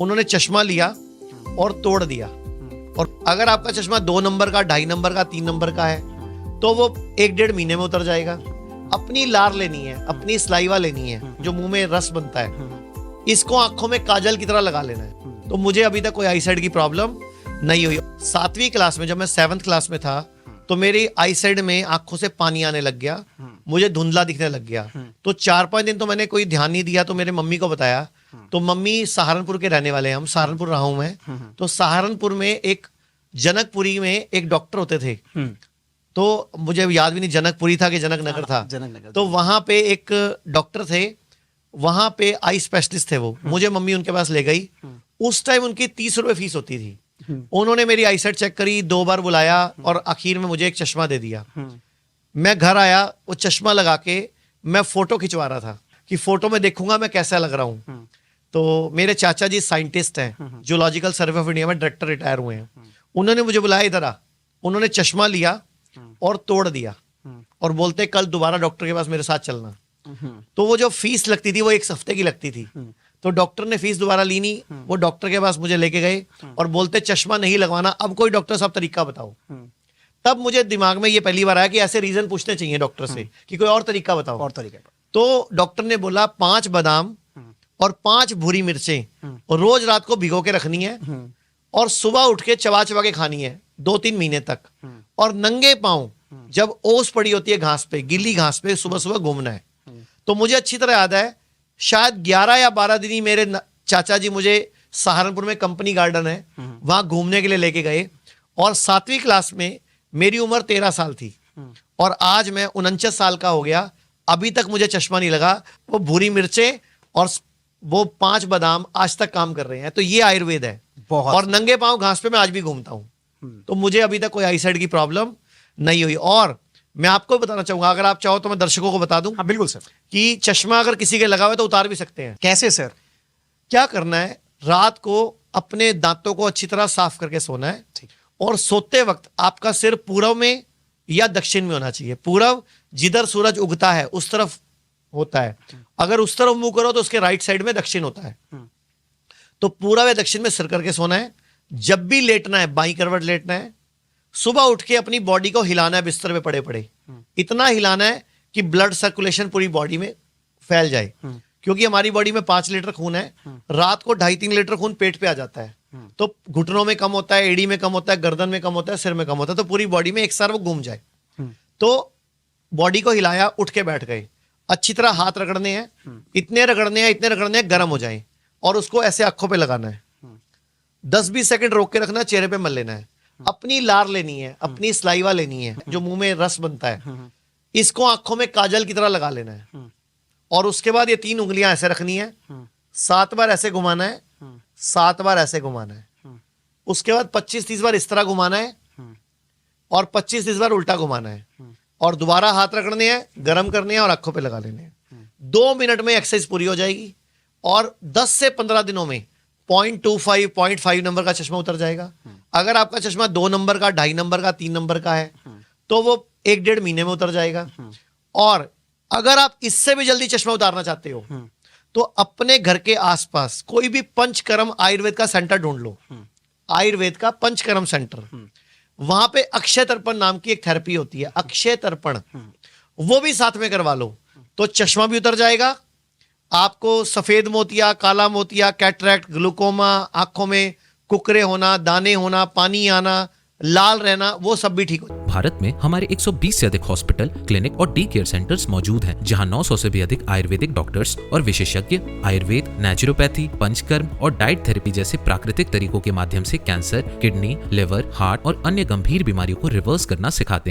उन्होंने चश्मा लिया और तोड़ दिया। और अगर आपका चश्मा 2 नंबर का, 2.5 नंबर का, 3 नंबर का है तो वो 1-1.5 महीने में उतर जाएगा। अपनी लार लेनी है, अपनी सलाइवा लेनी है, जो मुंह में रस बनता है, इसको आंखों में काजल की तरह लगा लेना है। तो मुझे अभी तक कोई आई साइड की प्रॉब्लम नहीं हुई। 7वीं क्लास में, जब मैं 7th क्लास में था, तो मेरी आई साइड में आंखों से पानी आने लग गया, मुझे धुंधला दिखने लग गया। तो 4-5 दिन तो मैंने कोई ध्यान नहीं दिया, तो मेरे मम्मी को बताया। तो मम्मी सहारनपुर के रहने वाले हैं, हम सहारनपुर रहा हूं मैं। तो सहारनपुर में एक जनकपुरी में एक डॉक्टर होते थे, तो मुझे याद भी नहीं जनकपुरी था कि जनकनगर था। तो वहां पे एक डॉक्टर थे, वहां पे आई स्पेशलिस्ट थे वो। मुझे मम्मी उनके पास ले गई। उस टाइम उनकी 30 रुपए फीस होती थी। उन्होंने मेरी आई साइट चेक करी, 2 बार बुलाया और आखिर में मुझे एक चश्मा दे दिया। मैं घर आया, वो चश्मा लगा के मैं फोटो खिंचवा रहा था कि फोटो में देखूंगा मैं कैसा लग रहा हूं। तो मेरे चाचा जी साइंटिस्ट हैं, जूलॉजिकल सर्वे ऑफ इंडिया में डायरेक्टर रिटायर हुए हैं। उन्होंने मुझे बुलाया इधर आ। उन्होंने चश्मा लिया और तोड़ दिया और बोलते कल दोबारा डॉक्टर के पास मेरे साथ चलना। तो वो जो फीस लगती थी वो 1 हफ्ते की लगती थी। तो डॉक्टर ने फीस दोबारा ली नहीं। वो डॉक्टर के पास मुझे लेके गए और बोलते चश्मा नहीं लगवाना, अब कोई डॉक्टर साहब तरीका बताओ। तब मुझे दिमाग में ये पहली बार आया कि ऐसे रीजन पूछने चाहिए डॉक्टर से कि कोई और तरीका बताओ। और तरीका। तो डॉक्टर ने बोला 5 बादाम और 5 भूरी मिर्चें और रोज रात को भिगो के रखनी है और सुबह उठ के चबा चबा के खानी है 2-3 महीने तक। और नंगे पांव जब ओस पड़ी होती है घास पे, गीली घास पे, सुबह सुबह घूमना है। तो मुझे अच्छी तरह याद है, शायद 11 या 12 दिन ही मेरे चाचा जी मुझे सहारनपुर में कंपनी गार्डन है वहां घूमने के लिए लेके गए। और 7वीं क्लास में मेरी उम्र 13 साल थी और आज मैं 49 साल का हो गया। अभी तक मुझे चश्मा नहीं लगा। वो भूरी मिर्चें और वो 5 बादाम आज तक काम कर रहे हैं। तो ये आयुर्वेद है। और नंगे पांव घास पे मैं आज भी घूमता हूं। तो मुझे अभी तक कोई आई साइड की प्रॉब्लम नहीं हुई। और मैं आपको बताना चाहूंगा, अगर आप चाहो तो मैं दर्शकों को बता दूं। हाँ बिल्कुल सर। कि चश्मा अगर किसी के लगा हुआ है तो उतार भी सकते हैं। कैसे सर? क्या करना है, रात को अपने दांतों को अच्छी तरह साफ करके सोना है और सोते वक्त आपका सिर पूर्व में या दक्षिण में होना चाहिए। पूर्व जिधर सूरज उगता है उस तरफ होता है। अगर उस तरफ मुंह करो तो उसके राइट साइड में दक्षिण होता है। तो पूर्व या दक्षिण में सिर करके सोना है। जब भी लेटना है बाईं करवट लेटना है। सुबह उठ के अपनी बॉडी को हिलाना है, बिस्तर पे पड़े पड़े इतना हिलाना है कि ब्लड सर्कुलेशन पूरी बॉडी में फैल जाए। क्योंकि हमारी बॉडी में 5 लीटर खून है, रात को 2.5-3 लीटर खून पेट पे आ जाता है। तो घुटनों में कम होता है, एड़ी में कम होता है, गर्दन में कम होता है, सिर में कम होता है। तो पूरी बॉडी में एक सार वो घूम जाए। तो बॉडी को हिलाया, उठ के बैठ गए। अच्छी तरह हाथ रगड़ने हैं, इतने रगड़ने हैं गर्म हो जाए और उसको ऐसे आंखों पे लगाना है। 10-20 सेकंड रोक के रखना है, चेहरे पे मल लेना है। अपनी लार लेनी है, अपनी सलाइवा लेनी है, जो मुंह में रस बनता है, इसको आंखों में काजल की तरह लगा लेना है। और उसके बाद ये 3 उंगलियां ऐसे रखनी है, 7 बार ऐसे घुमाना है, 7 बार ऐसे घुमाना है। उसके बाद 25-30 बार इस तरह घुमाना है और 25-30 बार उल्टा घुमाना है। और दोबारा हाथ रगड़ने हैं, गर्म करने हैं और आंखों पे लगा लेने हैं। 2 मिनट में एक्सरसाइज पूरी हो जाएगी और 10 से 15 दिनों में 0.25, 0.5 नंबर का चश्मा उतर जाएगा। अगर आपका चश्मा 2 नंबर का, 2.5 नंबर का, 3 नंबर का है तो वो 1-1.5 महीने में उतर जाएगा। और अगर आप इससे भी जल्दी चश्मा उतारना चाहते हो तो अपने घर के आसपास कोई भी पंचकर्म आयुर्वेद का सेंटर ढूंढ लो। आयुर्वेद का पंचकर्म सेंटर, वहां पे अक्षय तर्पण नाम की एक थेरेपी होती है, अक्षय तर्पण, वो भी साथ में करवा लो तो चश्मा भी उतर जाएगा। आपको सफेद मोतिया, काला मोतिया, कैटरैक्ट, ग्लूकोमा, आंखों में कुकरे होना, दाने होना, पानी आना, लाल रहना, वो सब भी ठीक हो। भारत में हमारे 120 से अधिक हॉस्पिटल, क्लिनिक और डी केयर सेंटर्स मौजूद हैं, जहां 900 से भी अधिक आयुर्वेदिक डॉक्टर्स और विशेषज्ञ आयुर्वेद, नेचुरोपैथी, पंचकर्म और डाइट थेरेपी जैसे प्राकृतिक तरीकों के माध्यम से कैंसर, किडनी, लिवर, हार्ट और अन्य गंभीर बीमारियों को रिवर्स करना सिखाते हैं।